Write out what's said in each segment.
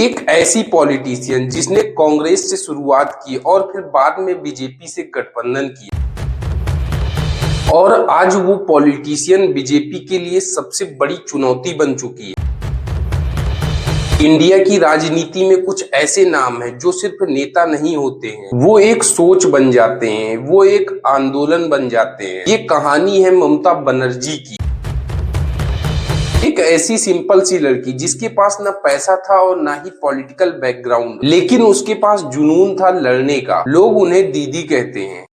एक ऐसी पॉलिटिशियन जिसने कांग्रेस से शुरुआत की और फिर बाद में बीजेपी से गठबंधन किया और आज वो पॉलिटिशियन बीजेपी के लिए सबसे बड़ी चुनौती बन चुकी है। इंडिया की राजनीति में कुछ ऐसे नाम हैं जो सिर्फ नेता नहीं होते हैं, वो एक सोच बन जाते हैं, वो एक आंदोलन बन जाते हैं। ये कहानी है ममता बनर्जी की, एक ऐसी सिंपल सी लड़की जिसके पास ना पैसा था और ना ही पॉलिटिकल बैकग्राउंड, लेकिन उसके पास जुनून था लड़ने का। लोग उन्हें दीदी कहते हैं।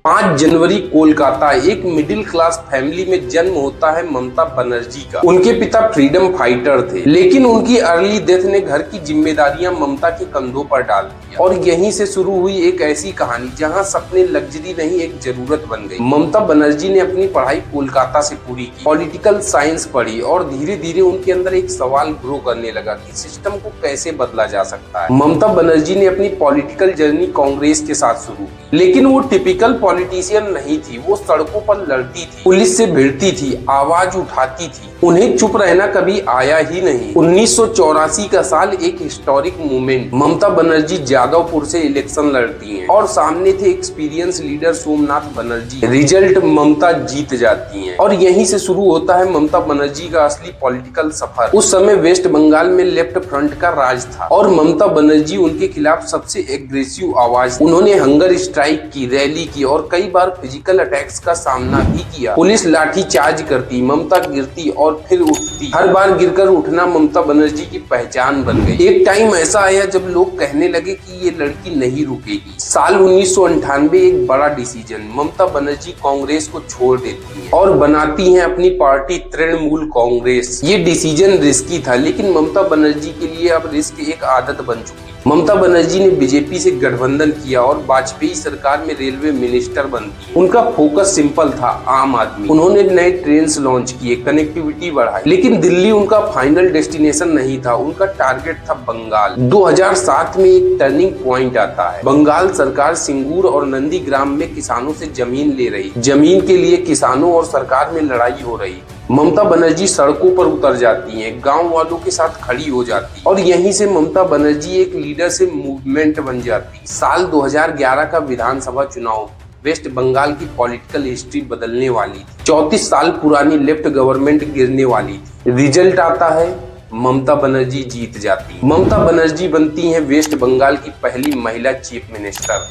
5 जनवरी कोलकाता, एक मिडिल क्लास फैमिली में जन्म होता है ममता बनर्जी का। उनके पिता फ्रीडम फाइटर थे, लेकिन उनकी अर्ली डेथ ने घर की जिम्मेदारियां ममता के कंधों पर डाल दिया और यहीं से शुरू हुई एक ऐसी कहानी जहां सपने लग्जरी नहीं एक जरूरत बन गई। ममता बनर्जी ने अपनी पढ़ाई कोलकाता से पूरी की, पॉलिटिकल साइंस पढ़ी और धीरे धीरे उनके अंदर एक सवाल ग्रो करने लगा कि सिस्टम को कैसे बदला जा सकता है। ममता बनर्जी ने अपनी पॉलिटिकल जर्नी कांग्रेस के साथ शुरू की, लेकिन वो टिपिकल पॉलिटिशियन नहीं थी। वो सड़कों पर लड़ती थी, पुलिस से भिड़ती थी, आवाज उठाती थी। उन्हें चुप रहना कभी आया ही नहीं। 1984 का साल एक हिस्टोरिक मूवमेंट। ममता बनर्जी जादवपुर से इलेक्शन लड़ती हैं और सामने थे experience leader Somnath Banerjee. Result Mamata जीत जाती हैं और यहीं से शुरू होता है ममता बनर्जी का असली पॉलिटिकल सफर। उस समय वेस्ट बंगाल में लेफ्ट फ्रंट का राज था और ममता बनर्जी उनके खिलाफ सबसे एग्रेसिव आवाज। उन्होंने हंगर स्ट्राइक की, रैली की और कई बार फिजिकल अटैक्स का सामना भी किया। पुलिस लाठी चार्ज करती, ममता गिरती और फिर उठती। हर बार गिरकर उठना ममता बनर्जी की पहचान बन गई। एक टाइम ऐसा आया जब लोग कहने लगे कि ये लड़की नहीं रुकेगी। साल 1998, एक बड़ा डिसीजन। ममता बनर्जी कांग्रेस को छोड़ देती हैं और बनाती हैं अपनी पार्टी तृणमूल कांग्रेस। ये डिसीजन रिस्की था, लेकिन ममता बनर्जी के लिए अब रिस्क एक आदत बन चुकी। ममता बनर्जी ने बीजेपी से गठबंधन किया और वाजपेयी सरकार में रेलवे मिनिस्टर बनती। उनका फोकस सिंपल था, आम आदमी। उन्होंने नए ट्रेन लॉन्च किए, कनेक्टिविटी बढ़ाई, लेकिन दिल्ली उनका फाइनल डेस्टिनेशन नहीं था। उनका टारगेट था बंगाल। 2007 में एक टर्निंग पॉइंट आता है। बंगाल सरकार सिंगूर और नंदीग्राम में किसानों से जमीन ले रही। जमीन के लिए किसानों और सरकार में लड़ाई हो रही। ममता बनर्जी सड़कों पर उतर जाती हैं, गांव वालों के साथ खड़ी हो जाती और यहीं से ममता बनर्जी एक लीडर से मूवमेंट बन जाती। साल 2011 का विधानसभा चुनाव वेस्ट बंगाल की पॉलिटिकल हिस्ट्री बदलने वाली थी। 34 साल पुरानी लेफ्ट गवर्नमेंट गिरने वाली थी। रिजल्ट आता है, ममता बनर्जी जीत जाती। ममता बनर्जी बनती हैं वेस्ट बंगाल की पहली महिला चीफ मिनिस्टर।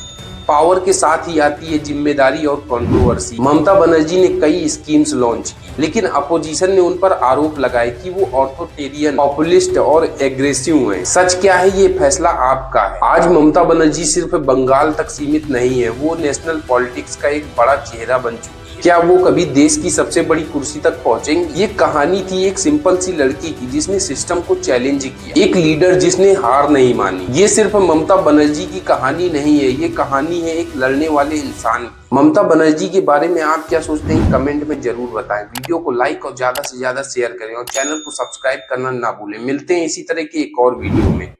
पावर के साथ ही आती है जिम्मेदारी और कंट्रोवर्सी। ममता बनर्जी ने कई स्कीम्स लॉन्च की, लेकिन अपोजिशन ने उन पर आरोप लगाए कि वो ऑथोरिटेरियन, पॉपुलिस्ट और एग्रेसिव हैं। सच क्या है, ये फैसला आपका है। आज ममता बनर्जी सिर्फ बंगाल तक सीमित नहीं है, वो नेशनल पॉलिटिक्स का एक बड़ा चेहरा बन चुकी है। क्या वो कभी देश की सबसे बड़ी कुर्सी तक पहुंचेंगे? ये कहानी थी एक सिंपल सी लड़की की जिसने सिस्टम को चैलेंज किया, एक लीडर जिसने हार नहीं मानी। ये सिर्फ ममता बनर्जी की कहानी नहीं है, ये कहानी है एक लड़ने वाले इंसान की। ममता बनर्जी के बारे में आप क्या सोचते हैं, कमेंट में जरूर बताएं। वीडियो को लाइक और ज्यादा से ज्यादा शेयर करें और चैनल को सब्सक्राइब करना ना भूलें। मिलते हैं इसी तरह की एक और वीडियो में।